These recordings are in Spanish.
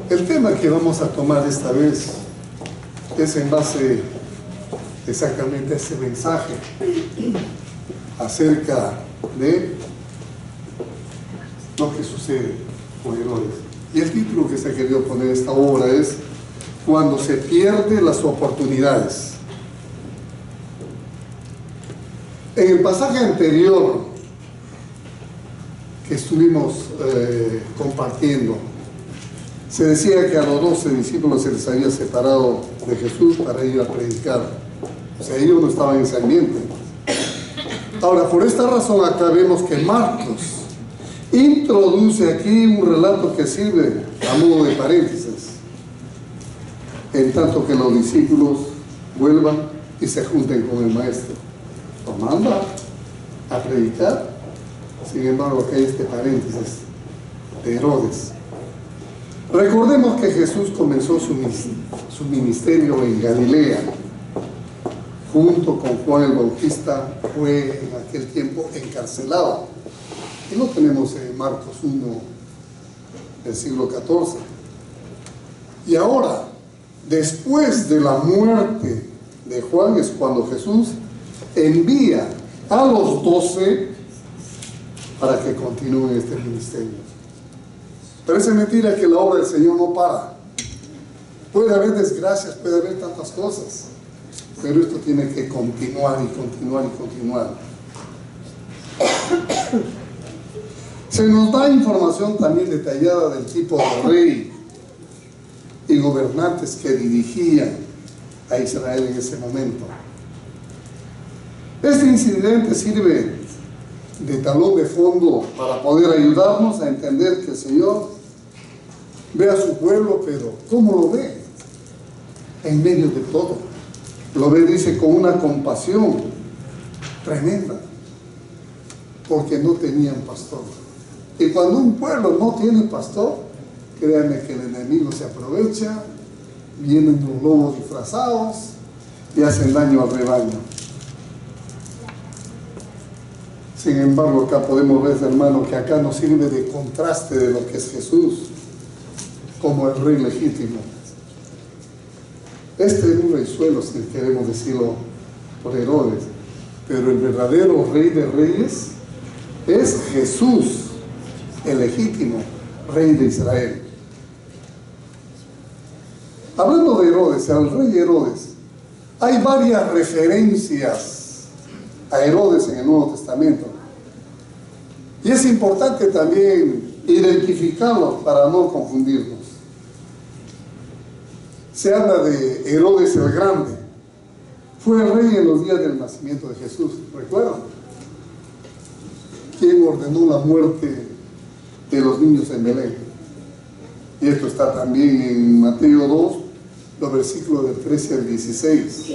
El tema que vamos a tomar esta vez es en base exactamente a ese mensaje acerca de lo que sucede con Herodes. Y el título que se ha querido poner esta obra es Cuando se pierden las oportunidades. En el pasaje anterior que estuvimos compartiendo, se decía que a los 12 discípulos se les había separado de Jesús para ir a predicar. O sea, ellos no estaban en ese ambiente. Ahora, por esta razón acá vemos que Marcos introduce aquí un relato que sirve a modo de paréntesis, en tanto que los discípulos vuelvan y se junten con el maestro. Lo manda a predicar. Sin embargo, aquí hay este paréntesis de Herodes. Recordemos que Jesús comenzó su ministerio en Galilea, junto con Juan el Bautista. Fue en aquel tiempo encarcelado. Y lo tenemos en Marcos 1, del siglo XIV. Y ahora, después de la muerte de Juan, es cuando Jesús envía a los 12 para que continúen este ministerio. Parece mentira que la obra del Señor no para. Puede haber desgracias, puede haber tantas cosas, pero esto tiene que continuar y continuar y continuar. Se nos da información también detallada del tipo de rey y gobernantes que dirigían a Israel en ese momento. Este incidente sirve de talón de fondo para poder ayudarnos a entender que el Señor ve a su pueblo, pero ¿cómo lo ve? En medio de todo. Lo ve, dice, con una compasión tremenda, porque no tenían pastor. Y cuando un pueblo no tiene pastor, créanme que el enemigo se aprovecha, vienen los lobos disfrazados y hacen daño al rebaño. Sin embargo, acá podemos ver, hermano, que acá nos sirve de contraste de lo que es Jesús como el rey legítimo. Este es un reyzuelo, si queremos decirlo por Herodes, pero el verdadero rey de reyes es Jesús, el legítimo rey de Israel. Hablando de Herodes, al rey Herodes, hay varias referencias a Herodes en el Nuevo Testamento. Y es importante también identificarlos para no confundirnos. Se habla de Herodes el Grande. Fue el rey en los días del nacimiento de Jesús, ¿recuerdan? Quien ordenó la muerte de los niños en Belén. Y esto está también en Mateo 2, los versículos del 13 al 16.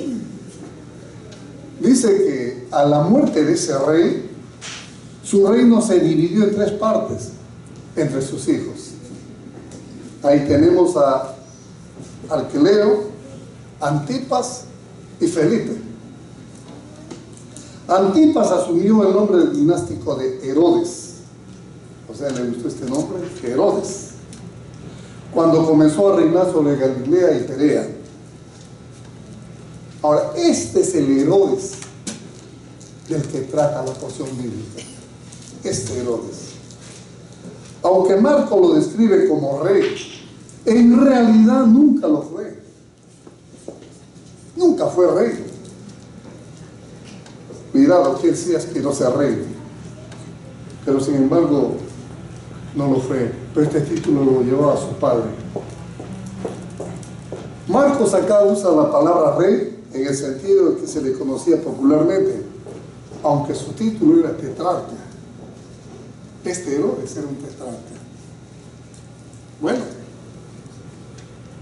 Dice que a la muerte de ese rey, su reino se dividió en 3 partes entre sus hijos. Ahí tenemos a Arquelao, Antipas y Felipe. Antipas asumió el nombre dinástico de Herodes. O sea, le gustó este nombre, Herodes, cuando comenzó a reinar sobre Galilea y Perea. Ahora, este es el Herodes del que trata la porción bíblica. Este Herodes. Aunque Marco lo describe como rey, en realidad nunca lo fue. Nunca fue rey. Cuidado, que él sí aspiró a ser rey, pero sin embargo no lo fue. Pero este título lo llevó a su padre. Marcos acá usa la palabra rey en el sentido de que se le conocía popularmente, aunque su título era tetrarca. Este Herodes era un tetrarca. Bueno,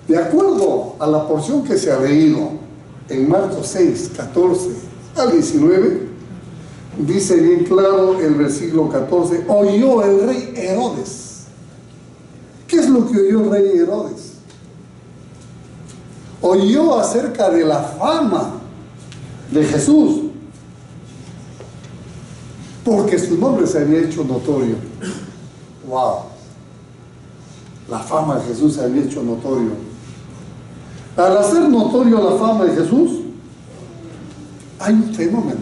de acuerdo a la porción que se ha leído en Marcos 6, 14 al 19, dice bien claro el versículo 14, oyó el rey Herodes. ¿Qué es lo que oyó el rey Herodes? Oyó acerca de la fama de Jesús, porque su nombre se había hecho notorio. ¡Wow! La fama de Jesús se había hecho notorio. Al hacer notorio la fama de Jesús, hay un fenómeno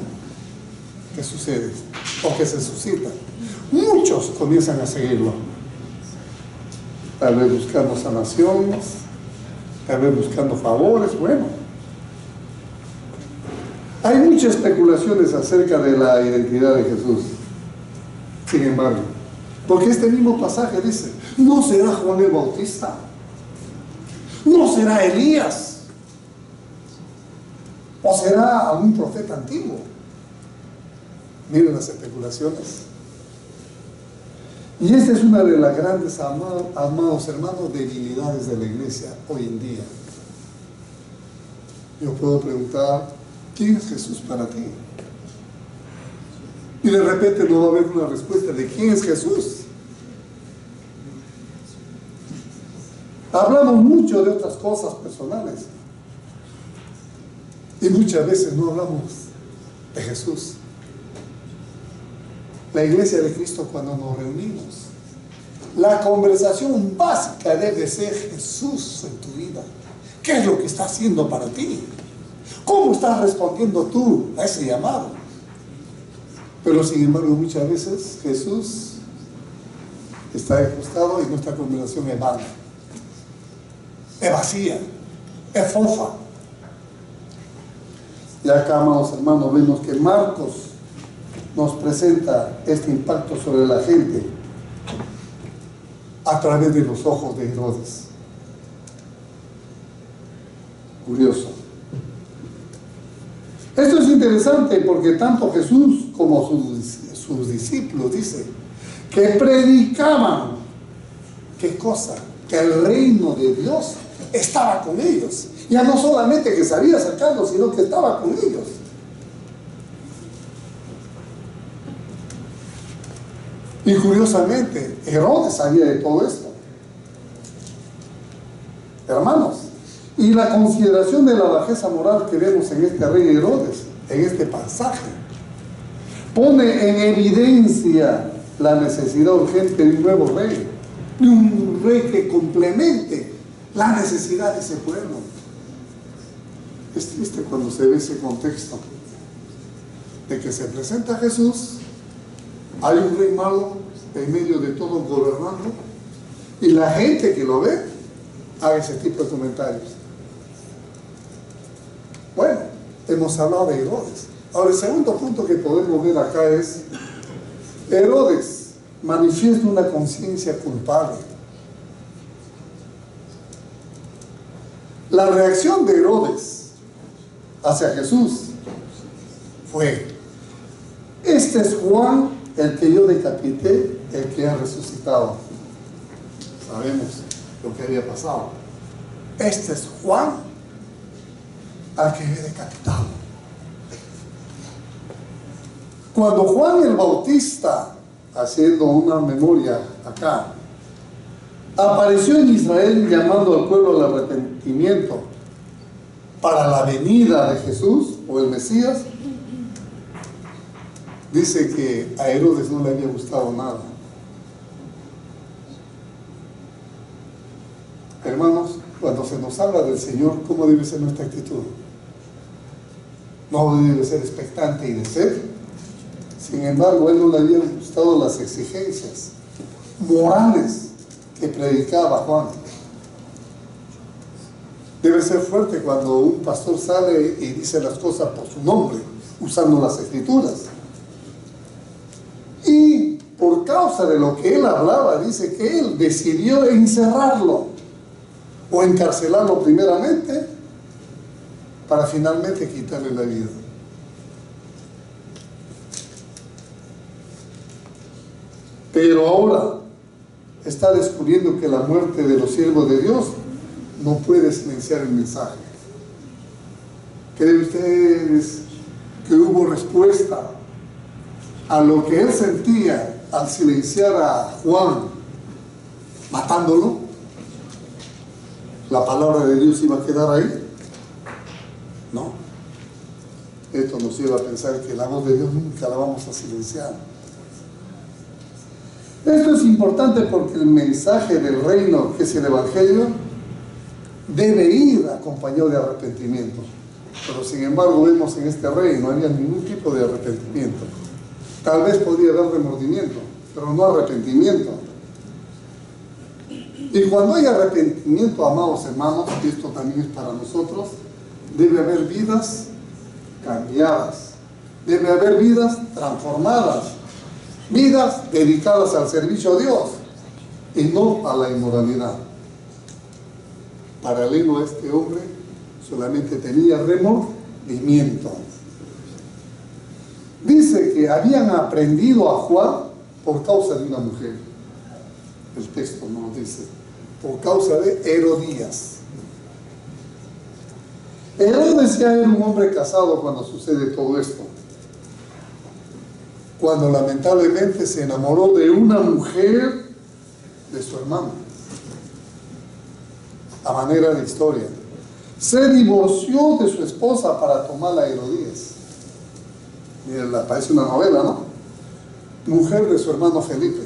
que sucede o que se suscita. Muchos comienzan a seguirlo, tal vez buscando sanaciones, tal vez buscando favores. Bueno, hay muchas especulaciones acerca de la identidad de Jesús. Sin embargo, porque este mismo pasaje dice: ¿no será Juan el Bautista? ¿No será Elías? ¿O será algún profeta antiguo? Miren las especulaciones. Y esta es una de las grandes, amados hermanos, debilidades de la iglesia hoy en día. Yo puedo preguntar: ¿quién es Jesús para ti? Y de repente no va a haber una respuesta de quién es Jesús. Hablamos mucho de otras cosas personales y muchas veces no hablamos de Jesús. La iglesia de Cristo, cuando nos reunimos, la conversación básica debe ser Jesús en tu vida. ¿Qué es lo que está haciendo para ti? ¿Cómo estás respondiendo tú a ese llamado? Pero sin embargo, muchas veces Jesús está de costado y nuestra conversación es vana, es vacía, es fofa. Y acá, amados hermanos, vemos que Marcos nos presenta este impacto sobre la gente a través de los ojos de Herodes. Curioso. Esto es interesante porque tanto Jesús como sus discípulos, dice, que predicaban, ¿qué cosa? Que el reino de Dios estaba con ellos. Ya no solamente que sabía acercarlos, sino que estaba con ellos. Y curiosamente, Herodes sabía de todo esto. Hermanos, y la consideración de la bajeza moral que vemos en este rey Herodes, en este pasaje, pone en evidencia la necesidad urgente de un nuevo rey, de un rey que complemente la necesidad de ese pueblo. Es triste cuando se ve ese contexto de que se presenta Jesús, hay un rey malo en medio de todos gobernando, y la gente que lo ve haga ese tipo de comentarios. Bueno, hemos hablado de Herodes. Ahora, el segundo punto que podemos ver acá es: Herodes manifiesta una conciencia culpable. La reacción de Herodes hacia Jesús fue: este es Juan, el que yo decapité, el que ha resucitado. Sabemos lo que había pasado. Este es Juan, al que he decapitado. Cuando Juan el Bautista, haciendo una memoria acá, apareció en Israel llamando al pueblo al arrepentimiento para la venida de Jesús o el Mesías, dice que a Herodes no le había gustado nada. Hermanos, cuando se nos habla del Señor, ¿cómo debe ser nuestra actitud? No debe ser expectante y de ser. Sin embargo, a él no le habían gustado las exigencias morales que predicaba Juan. Debe ser fuerte cuando un pastor sale y dice las cosas por su nombre, usando las escrituras. Y por causa de lo que él hablaba, dice que él decidió encerrarlo o encarcelarlo primeramente, para finalmente quitarle la vida. Pero ahora está descubriendo que la muerte de los siervos de Dios no puede silenciar el mensaje. ¿Creen ustedes que hubo respuesta a lo que él sentía al silenciar a Juan matándolo? ¿La palabra de Dios iba a quedar ahí? No. Esto nos lleva a pensar que la voz de Dios nunca la vamos a silenciar. Esto es importante porque el mensaje del reino, que es el Evangelio, debe ir acompañado de arrepentimiento. Pero sin embargo vemos en este rey no había ningún tipo de arrepentimiento. Tal vez podría haber remordimiento, pero no arrepentimiento. Y cuando hay arrepentimiento, amados hermanos, y esto también es para nosotros, debe haber vidas cambiadas, debe haber vidas transformadas, vidas dedicadas al servicio a Dios y no a la inmoralidad. Paralelo a este hombre, solamente tenía remordimiento. Dice que habían aprendido a Juan por causa de una mujer. El texto nos dice, por causa de Herodías. Herodes ya era un hombre casado cuando sucede todo esto. Cuando lamentablemente se enamoró de una mujer de su hermano. A manera de historia. Se divorció de su esposa para tomar a Herodías. Miren, parece una novela, ¿no? Mujer de su hermano Felipe.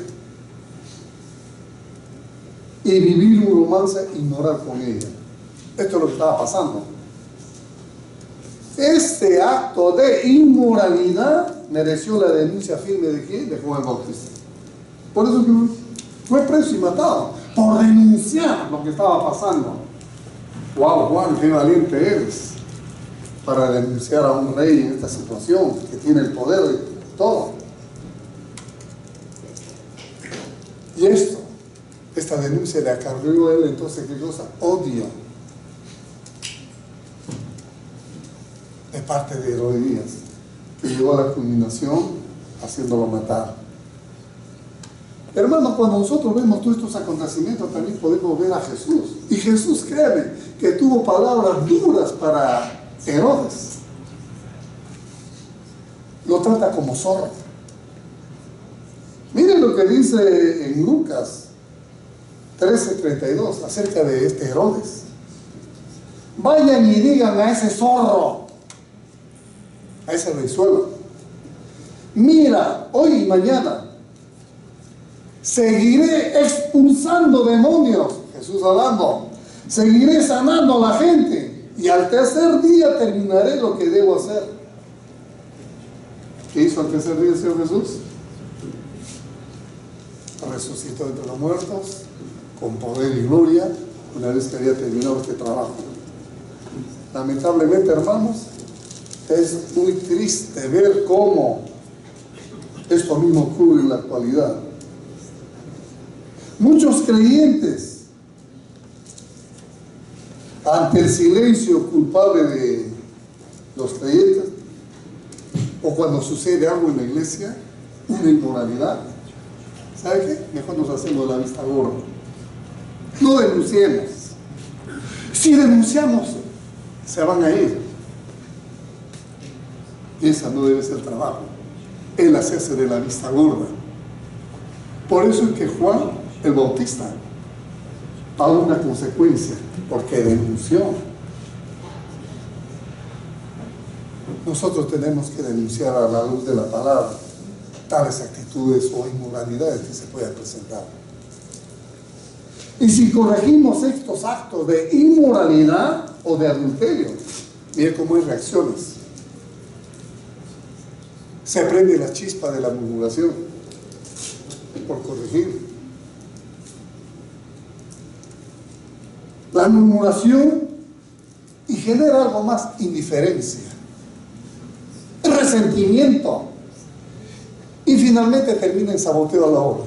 Y vivir un romance inmoral con ella. Esto es lo que estaba pasando. Este acto de inmoralidad mereció la denuncia firme de ¿quién? De Juan el Bautista. Por eso que fue preso y matado, por denunciar lo que estaba pasando. Wow, Juan, qué valiente eres para denunciar a un rey en esta situación, que tiene el poder de todo. Y esta denuncia le acarreó a él entonces, ¿qué cosa? Odio de parte de Herodías, que llegó a la culminación haciéndolo matar. Hermanos, cuando nosotros vemos todos estos acontecimientos, también podemos ver a Jesús. Y Jesús, créeme, que tuvo palabras duras para Herodes. Lo trata como zorro. Miren lo que dice en Lucas 13:32 acerca de este Herodes. Vayan y digan a ese zorro, a ese reyzuelo, mira, hoy y mañana seguiré expulsando demonios, Jesús hablando, seguiré sanando a la gente y al tercer día terminaré lo que debo hacer. ¿Qué hizo al tercer día el Señor Jesús? Resucitó entre los muertos con poder y gloria una vez que había terminado este trabajo. Lamentablemente, hermanos, es muy triste ver cómo esto mismo ocurre en la actualidad. Muchos creyentes, ante el silencio culpable de los creyentes, o cuando sucede algo en la iglesia, una inmoralidad, ¿sabe qué? Mejor nos hacemos la vista gorda. No denunciemos. Si denunciamos, se van a ir. Y esa no debe ser el trabajo. El hacerse de la vista gorda. Por eso es que Juan el Bautista pagó una consecuencia, porque denunció. Nosotros tenemos que denunciar a la luz de la palabra tales actitudes o inmoralidades que se puedan presentar. Y si corregimos estos actos de inmoralidad o de adulterio, miren cómo hay reacciones. Se prende la chispa de la murmuración por corregir. La murmuración y genera algo más, indiferencia, resentimiento, y finalmente termina en saboteo a la obra.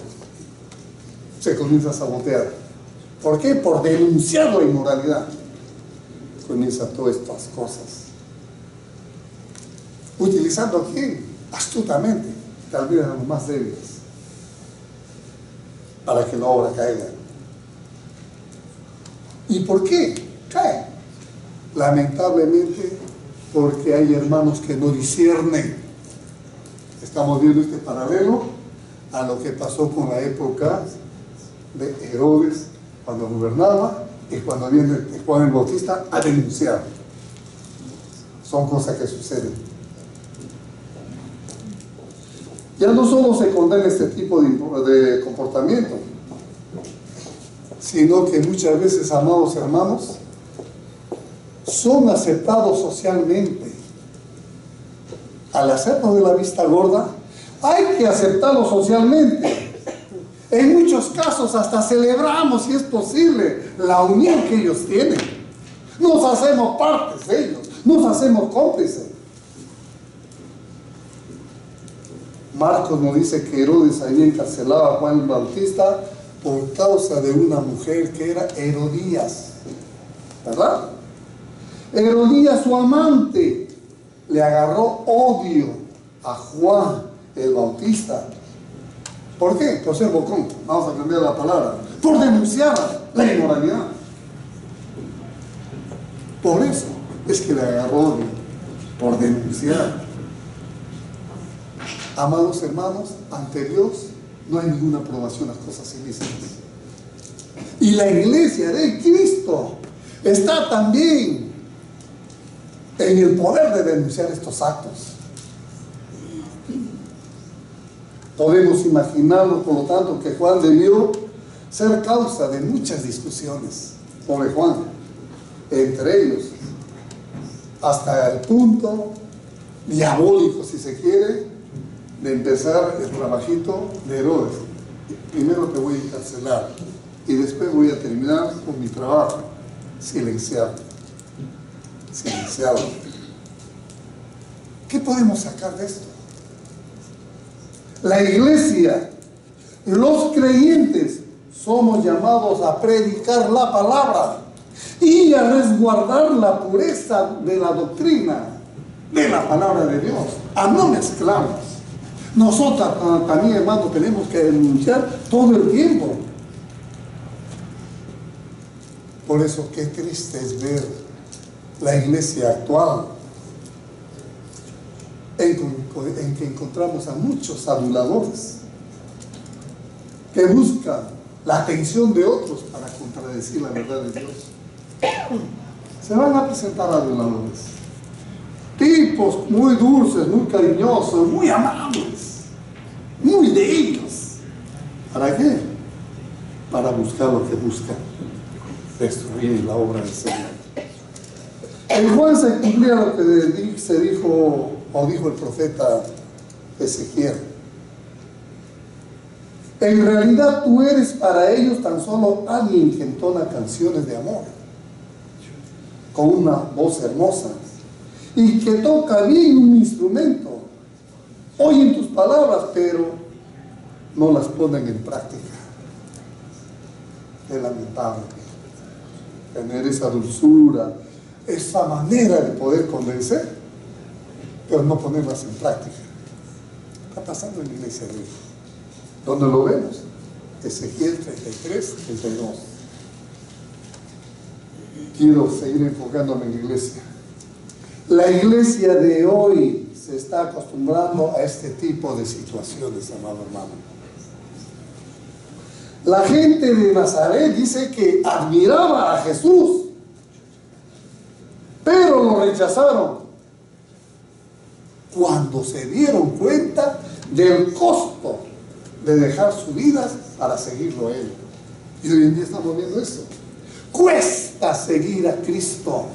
Se comienza a sabotear. ¿Por qué? Por denunciar la inmoralidad. Comienza todas estas cosas. ¿Utilizando a quién? Astutamente, tal vez a los más débiles, para que la obra caiga. ¿Y por qué cae? Lamentablemente, porque hay hermanos que no disciernen. Estamos viendo este paralelo a lo que pasó con la época de Herodes cuando gobernaba y cuando viene Juan el Bautista a denunciar. Son cosas que suceden. Ya no solo se condena este tipo de comportamiento, sino que muchas veces, amados hermanos, son aceptados socialmente. Al hacernos de la vista gorda, hay que aceptarlo socialmente. En muchos casos hasta celebramos, si es posible, la unión que ellos tienen. Nos hacemos partes de ellos, nos hacemos cómplices. Marcos nos dice que Herodes había encarcelado a Juan el Bautista por causa de una mujer que era Herodías, ¿verdad? Herodías, su amante, le agarró odio a Juan el Bautista. ¿Por qué? Por ser bocón. Vamos a cambiar la palabra. Por denunciar la inmoralidad. Por eso es que le agarró odio, por denunciar. Amados hermanos, ante Dios no hay ninguna aprobación a las cosas ilícitas. Y la iglesia de Cristo está también en el poder de denunciar estos actos. Podemos imaginarnos, por lo tanto, que Juan debió ser causa de muchas discusiones. Pobre Juan, entre ellos, hasta el punto diabólico, si se quiere, de empezar el trabajito de Herodes. Primero te voy a encarcelar y después voy a terminar con mi trabajo. Silenciado. Silenciado. ¿Qué podemos sacar de esto? La iglesia, los creyentes, somos llamados a predicar la palabra y a resguardar la pureza de la doctrina, de la palabra de Dios, a no mezclarnos. Nosotros también, hermanos, tenemos que denunciar todo el tiempo. Por eso, qué triste es ver la iglesia actual, en que encontramos a muchos aduladores que buscan la atención de otros para contradecir la verdad de Dios. Se van a presentar aduladores, tipos muy dulces, muy cariñosos, muy amables, muy de ellos. ¿Para qué? Para buscar lo que buscan: destruir la obra del Señor. En Juan se cumplía lo que se dijo o dijo el profeta Ezequiel. En realidad tú eres para ellos tan solo alguien que entona canciones de amor con una voz hermosa y que toca bien un instrumento. Oyen tus palabras, pero no las ponen en práctica. Es lamentable tener esa dulzura, esa manera de poder convencer, pero no ponerlas en práctica. Está pasando en la iglesia de Dios. ¿Dónde lo vemos? Ezequiel 33, 32. Quiero seguir enfocándome en la iglesia. La iglesia de hoy se está acostumbrando a este tipo de situaciones, amado hermano. La gente de Nazaret dice que admiraba a Jesús, pero lo rechazaron cuando se dieron cuenta del costo de dejar sus vidas para seguirlo a Él. Y hoy en día estamos viendo eso. Cuesta seguir a Cristo.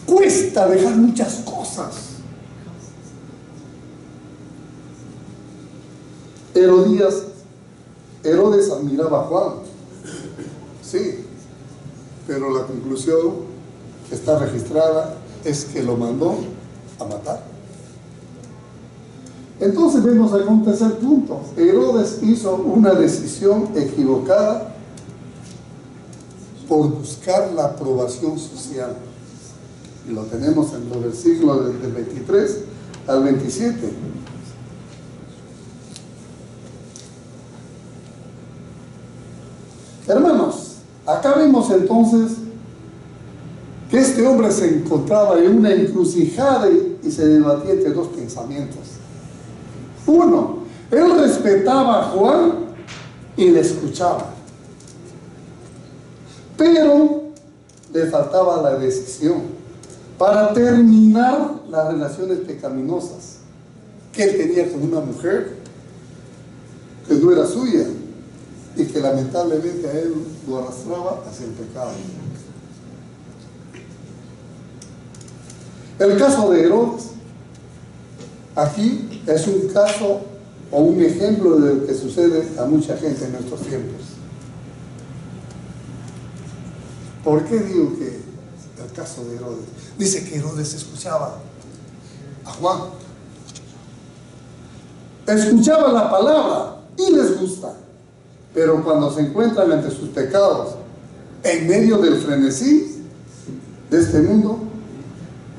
Cuesta dejar muchas cosas. Herodes admiraba a Juan. Sí, pero la conclusión que está registrada es que lo mandó a matar. Entonces vemos algún tercer punto. Herodes hizo una decisión equivocada por buscar la aprobación social. Y lo tenemos en los versículos del 23 al 27. Hermanos, acá vemos entonces que este hombre se encontraba en una encrucijada y se debatía entre dos pensamientos. Uno, él respetaba a Juan y le escuchaba, pero le faltaba la decisión para terminar las relaciones pecaminosas que él tenía con una mujer que no era suya y que lamentablemente a él lo arrastraba hacia el pecado. El caso de Herodes, aquí es un caso o un ejemplo de lo que sucede a mucha gente en nuestros tiempos. ¿Por qué digo que el caso de Herodes? Dice que Herodes escuchaba a Juan. Escuchaba la palabra y les gusta. Pero cuando se encuentran ante sus pecados, en medio del frenesí de este mundo,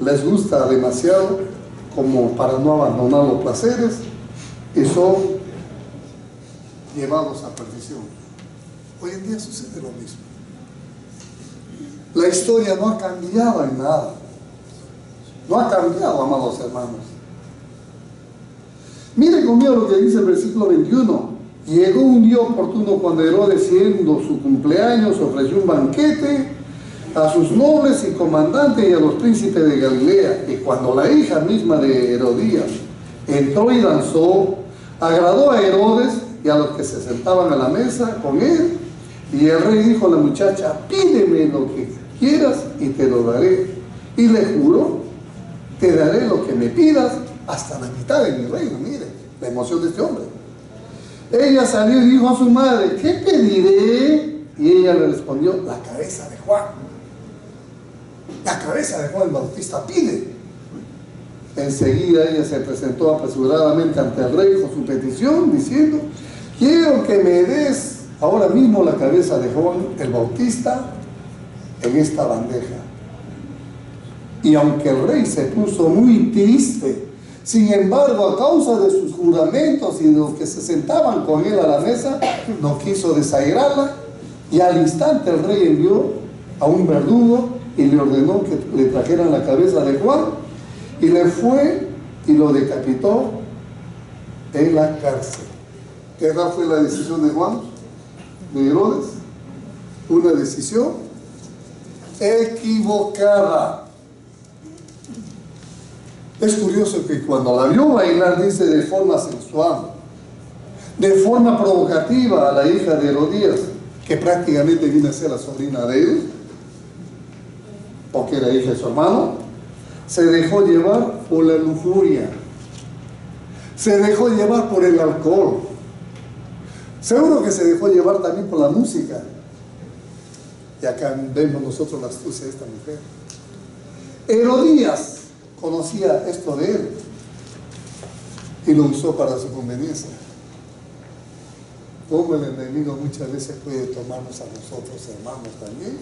les gusta demasiado como para no abandonar los placeres y son llevados a perdición. Hoy en día sucede lo mismo. La historia no ha cambiado en nada. No ha cambiado, amados hermanos. Miren conmigo lo que dice el versículo 21. Llegó un día oportuno cuando Herodes, siendo su cumpleaños, ofreció un banquete a sus nobles y comandantes y a los príncipes de Galilea. Y cuando la hija misma de Herodías entró y danzó, agradó a Herodes y a los que se sentaban a la mesa con él. Y el rey dijo a la muchacha: pídeme lo que quieras y te lo daré. Y le juró: te daré lo que me pidas, hasta la mitad de mi reino. Mire la emoción de este hombre. Ella salió y dijo a su madre: ¿qué pediré? Y ella le respondió: la cabeza de Juan. La cabeza de Juan el Bautista pide. Enseguida ella se presentó apresuradamente ante el rey con su petición, diciendo: quiero que me des ahora mismo la cabeza de Juan el Bautista en esta bandeja. Y aunque el rey se puso muy triste, sin embargo, a causa de sus juramentos y de los que se sentaban con él a la mesa, no quiso desairarla, y al instante el rey envió a un verdugo y le ordenó que le trajeran la cabeza de Juan, y le fue y lo decapitó en la cárcel. ¿Qué edad fue la decisión de Juan? De Herodes. Una decisión equivocada. Es curioso que cuando la vio bailar, dice, de forma sensual, de forma provocativa, a la hija de Herodías, que prácticamente viene a ser la sobrina de él, porque era hija de su hermano, se dejó llevar por la lujuria, se dejó llevar por el alcohol, seguro que se dejó llevar también por la música. Y acá vemos nosotros la astucia de esta mujer. Herodías conocía esto de él y lo usó para su conveniencia. Como el enemigo muchas veces puede tomarnos a nosotros, hermanos, también,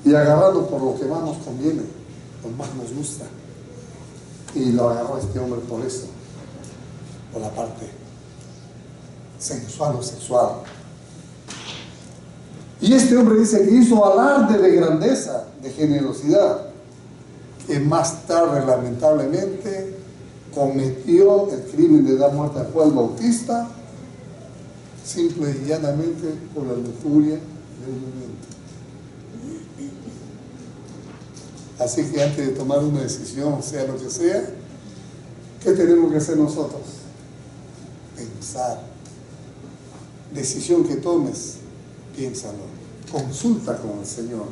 y agarrarlo por lo que más nos conviene, lo más nos gusta. Y lo agarró este hombre por eso, por la parte sensual o sexual. Y este hombre dice que hizo alarde de grandeza, de generosidad, que más tarde, lamentablemente, cometió el crimen de dar muerte a Juan el Bautista, simple y llanamente por la lujuria del momento. Así que antes de tomar una decisión, sea lo que sea, ¿qué tenemos que hacer nosotros? Pensar. Decisión que tomes, piénsalo, consulta con el Señor.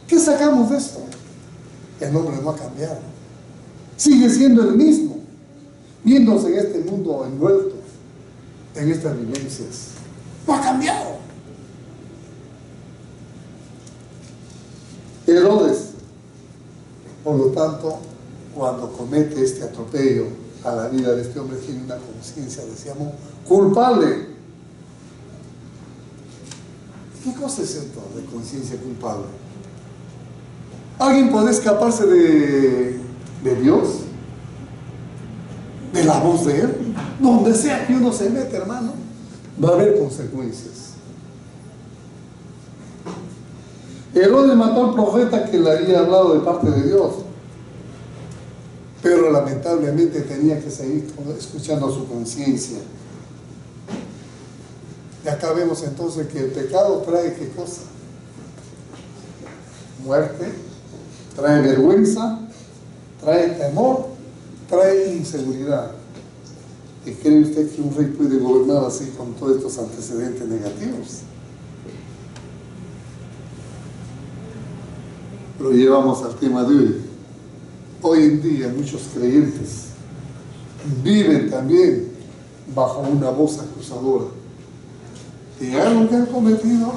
¿Qué sacamos de esto? El hombre no ha cambiado, sigue siendo el mismo, viéndose en este mundo envuelto en estas vivencias. No ha cambiado. Herodes, por lo tanto, cuando comete este atropello a la vida de este hombre, tiene una conciencia, decíamos, culpable. ¿Qué cosa es esto de conciencia culpable? ¿Alguien puede escaparse de Dios? ¿De la voz de Él? Donde sea que uno se mete, hermano, va a haber consecuencias. Herodes mató al profeta que le había hablado de parte de Dios, pero lamentablemente tenía que seguir escuchando su conciencia. Y acá vemos entonces que el pecado trae ¿qué cosa? Muerte, trae vergüenza, trae temor, trae inseguridad. ¿Y cree usted que un rey puede gobernar así con todos estos antecedentes negativos? Lo llevamos al tema de hoy. Hoy en día muchos creyentes viven también bajo una voz acusadora de algo que han cometido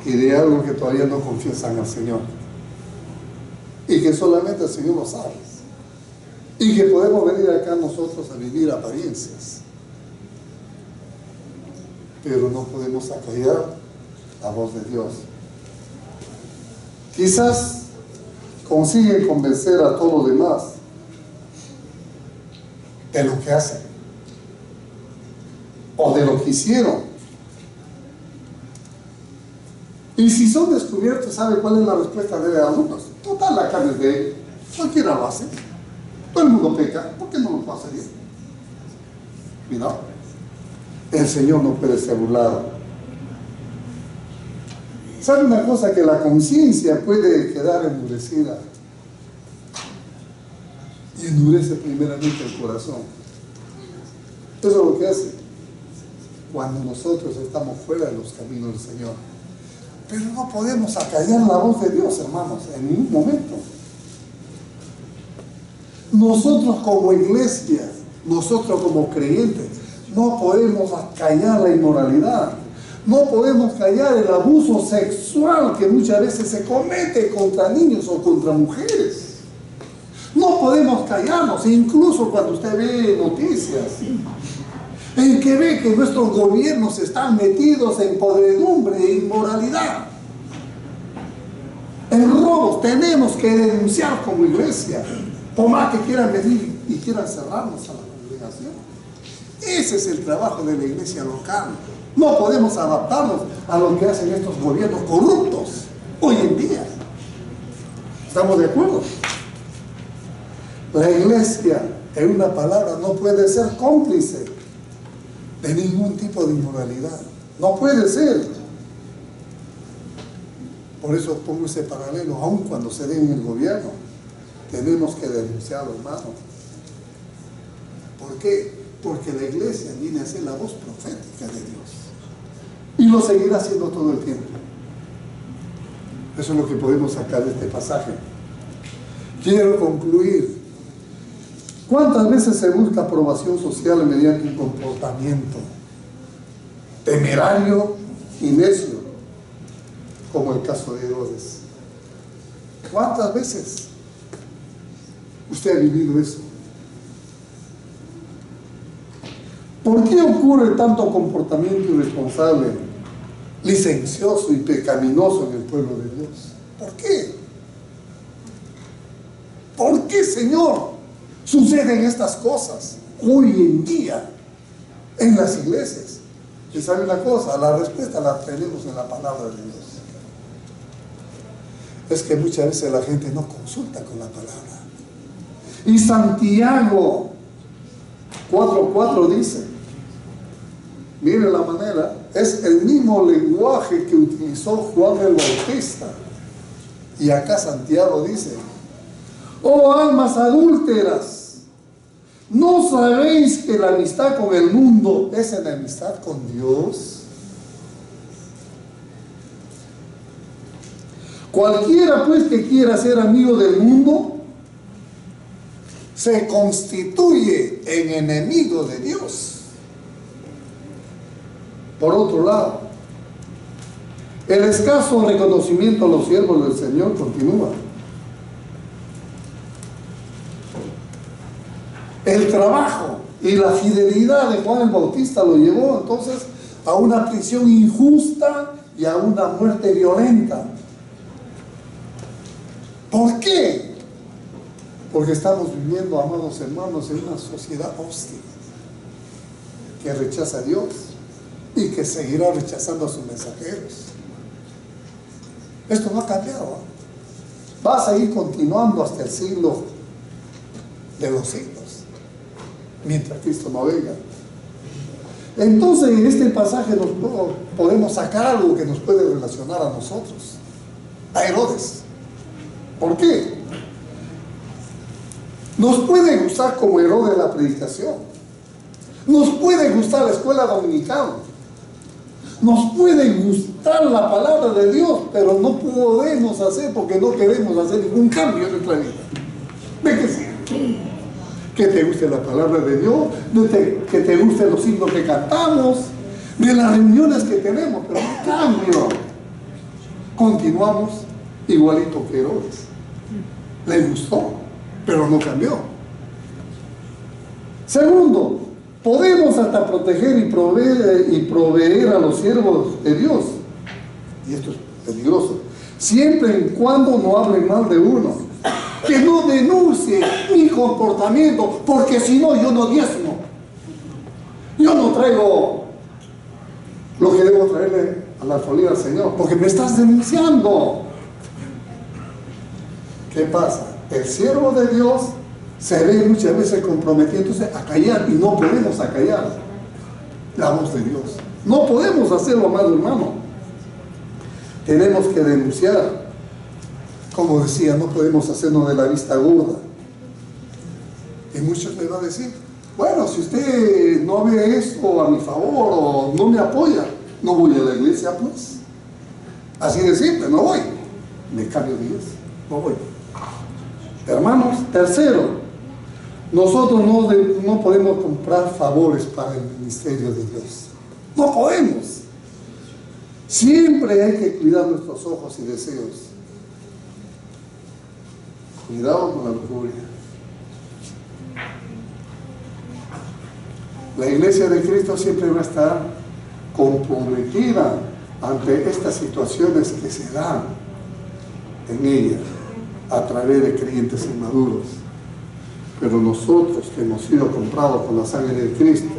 y de algo que todavía no confiesan al Señor, y que solamente el Señor lo sabe, y que podemos venir acá nosotros a vivir apariencias, pero no podemos acallar la voz de Dios. Quizás consiguen convencer a todos los demás de lo que hacen o de lo que hicieron. Y si son descubiertos, ¿sabe cuál es la respuesta de los alumnos? Total, la carne es de él, cualquiera lo hace, todo el mundo peca, ¿por qué no lo puedo hacer yo? Mira, el Señor no puede ser burlado. ¿Sabe una cosa? Que la conciencia puede quedar endurecida, y endurece primeramente el corazón. Eso es lo que hace cuando nosotros estamos fuera de los caminos del Señor. Pero no podemos acallar la voz de Dios, hermanos, en ningún momento. Nosotros como iglesia, nosotros como creyentes, no podemos acallar la inmoralidad. No podemos callar el abuso sexual que muchas veces se comete contra niños o contra mujeres. No podemos callarnos, incluso cuando usted ve noticias en que ve que nuestros gobiernos están metidos en podredumbre e inmoralidad, en robos. Tenemos que denunciar como iglesia, por más que quieran venir y quieran cerrarnos a la congregación. Ese es el trabajo de la iglesia local. No podemos adaptarnos a lo que hacen estos gobiernos corruptos hoy en día. ¿Estamos de acuerdo? La iglesia, en una palabra, no puede ser cómplice de ningún tipo de inmoralidad. No puede ser. Por eso pongo ese paralelo, aun cuando se dé en el gobierno, tenemos que denunciarlo, hermano. ¿Por qué? Porque la iglesia viene a ser la voz profética de Dios. Y lo seguirá haciendo todo el tiempo. Eso es lo que podemos sacar de este pasaje. Quiero concluir. ¿Cuántas veces se busca aprobación social mediante un comportamiento temerario y necio, como el caso de Herodes? ¿Cuántas veces usted ha vivido eso? ¿Por qué ocurre tanto comportamiento irresponsable, licencioso y pecaminoso en el pueblo de Dios? ¿Por qué? ¿Por qué, Señor, suceden estas cosas hoy en día en las iglesias? ¿Y sabe una cosa? La respuesta la tenemos en la palabra de Dios. Es que muchas veces la gente no consulta con la palabra. Y Santiago 4:4 dice, mire la manera, es el mismo lenguaje que utilizó Juan el Bautista. Y acá Santiago dice, oh almas adúlteras, ¿no sabéis que la amistad con el mundo es enemistad con Dios? Cualquiera pues que quiera ser amigo del mundo se constituye en enemigo de Dios. Por otro lado, el escaso reconocimiento a los siervos del Señor continúa. El trabajo y la fidelidad de Juan el Bautista lo llevó entonces a una prisión injusta y a una muerte violenta. ¿Por qué? Porque estamos viviendo, amados hermanos, en una sociedad hostil que rechaza a Dios y que seguirá rechazando a sus mensajeros. Esto no ha cambiado, ¿eh? Va a seguir continuando hasta el siglo de los siglos, mientras Cristo no venga. Entonces en este pasaje podemos sacar algo que nos puede relacionar a nosotros, a Herodes. ¿Por qué? Nos puede gustar como Herodes la predicación, Nos puede gustar la escuela dominical, nos puede gustar la palabra de Dios, pero no podemos hacer porque no queremos hacer ningún cambio en nuestra vida. ¿De qué sirve? Que te guste la palabra de Dios, que te gusten los himnos que cantamos, de las reuniones que tenemos, pero en cambio continuamos igualito que Herodes. Le gustó, pero no cambió. Segundo, podemos hasta proteger y proveer a los siervos de Dios, y esto es peligroso, siempre y cuando no hablen mal de uno, que no denuncie mi comportamiento, porque si no, yo no diezmo, yo no traigo lo que debo traerle a la alfolía al Señor, porque me estás denunciando. ¿Qué pasa? El siervo de Dios se ve muchas veces comprometiéndose a callar, y no podemos acallar la voz de Dios. No podemos hacerlo, amado hermano. Tenemos que denunciar. Como decía, no podemos hacernos de la vista gorda. Y muchos me van a decir, bueno, si usted no ve esto a mi favor o no me apoya, no voy a la iglesia, pues. Así de simple, no voy. Me cambio de iglesia, no voy. Hermanos, tercero, nosotros no podemos comprar favores para el ministerio de Dios. No podemos. Siempre hay que cuidar nuestros ojos y deseos. Cuidado con la lujuria. La iglesia de Cristo siempre va a estar comprometida ante estas situaciones que se dan en ella a través de creyentes inmaduros. Pero nosotros que hemos sido comprados con la sangre de Cristo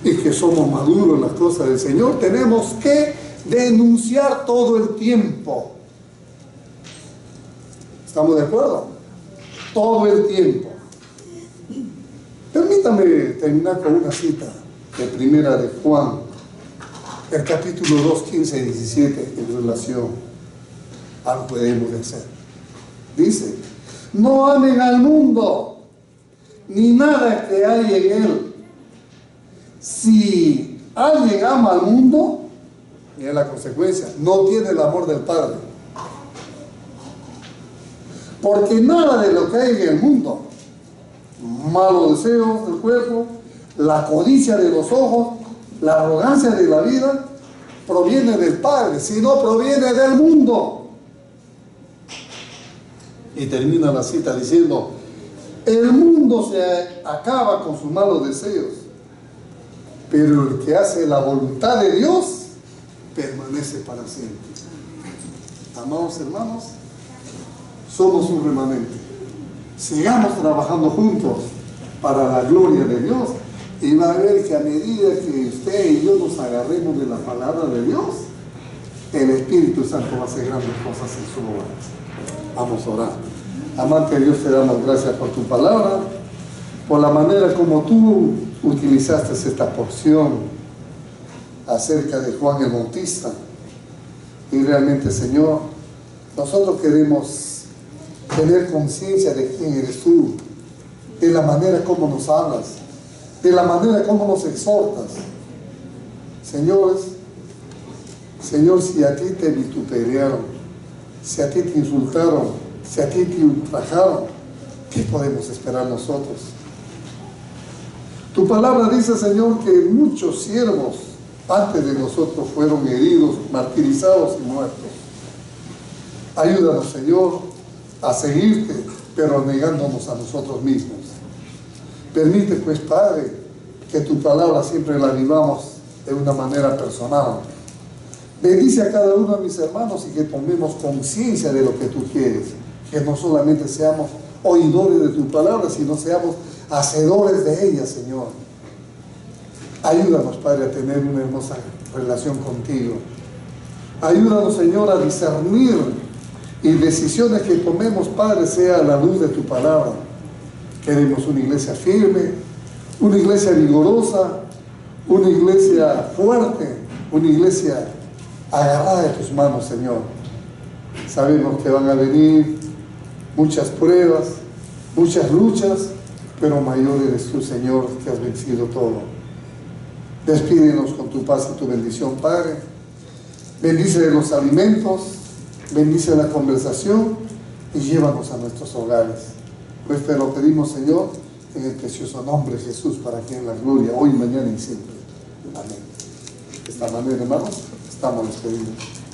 y que somos maduros en las cosas del Señor, tenemos que denunciar todo el tiempo. ¿Estamos de acuerdo? Todo el tiempo. Permítame terminar con una cita de primera de Juan, el capítulo 2, 15 y 17, en relación a lo que debemos de hacer. Dice, no amen al mundo, ni nada que hay en él. Si alguien ama al mundo, mira la consecuencia, no tiene el amor del Padre. Porque nada de lo que hay en el mundo, malos deseos del cuerpo, la codicia de los ojos, la arrogancia de la vida, proviene del Padre, sino proviene del mundo. Y termina la cita diciendo, el mundo se acaba con sus malos deseos, pero el que hace la voluntad de Dios permanece para siempre. Amados hermanos, somos un remanente. Sigamos trabajando juntos para la gloria de Dios, y va a ver que a medida que usted y yo nos agarremos de la palabra de Dios, el Espíritu Santo va a hacer grandes cosas en su lugar. Vamos a orar. Amante Dios, te damos gracias por tu palabra, por la manera como tú utilizaste esta porción acerca de Juan el Bautista. Y realmente, Señor, nosotros queremos tener conciencia de quién eres tú, de la manera como nos hablas, de la manera como nos exhortas. Señor, si a ti te vituperaron, si a ti te insultaron, si a ti te ultrajaron, ¿qué podemos esperar nosotros? Tu palabra dice, Señor, que muchos siervos antes de nosotros fueron heridos, martirizados y muertos. Ayúdanos, Señor, a seguirte, pero negándonos a nosotros mismos. Permite, pues, Padre, que tu palabra siempre la vivamos de una manera personal. Bendice a cada uno de mis hermanos y que tomemos conciencia de lo que tú quieres. Que no solamente seamos oidores de tu palabra, sino seamos hacedores de ella, Señor. Ayúdanos, Padre, a tener una hermosa relación contigo. Ayúdanos, Señor, a discernir, y decisiones que tomemos, Padre, sea a la luz de tu palabra. Queremos una iglesia firme, una iglesia vigorosa, una iglesia fuerte, una iglesia agarrada de tus manos, Señor. Sabemos que van a venir muchas pruebas, muchas luchas, pero mayor eres tú, Señor, que has vencido todo. Despídenos con tu paz y tu bendición, Padre. Bendice los alimentos, bendice la conversación y llévanos a nuestros hogares. Pues te lo pedimos, Señor, en el precioso nombre de Jesús, para que en la gloria, hoy, mañana y siempre. Amén. De esta manera, hermanos, estamos despedidos.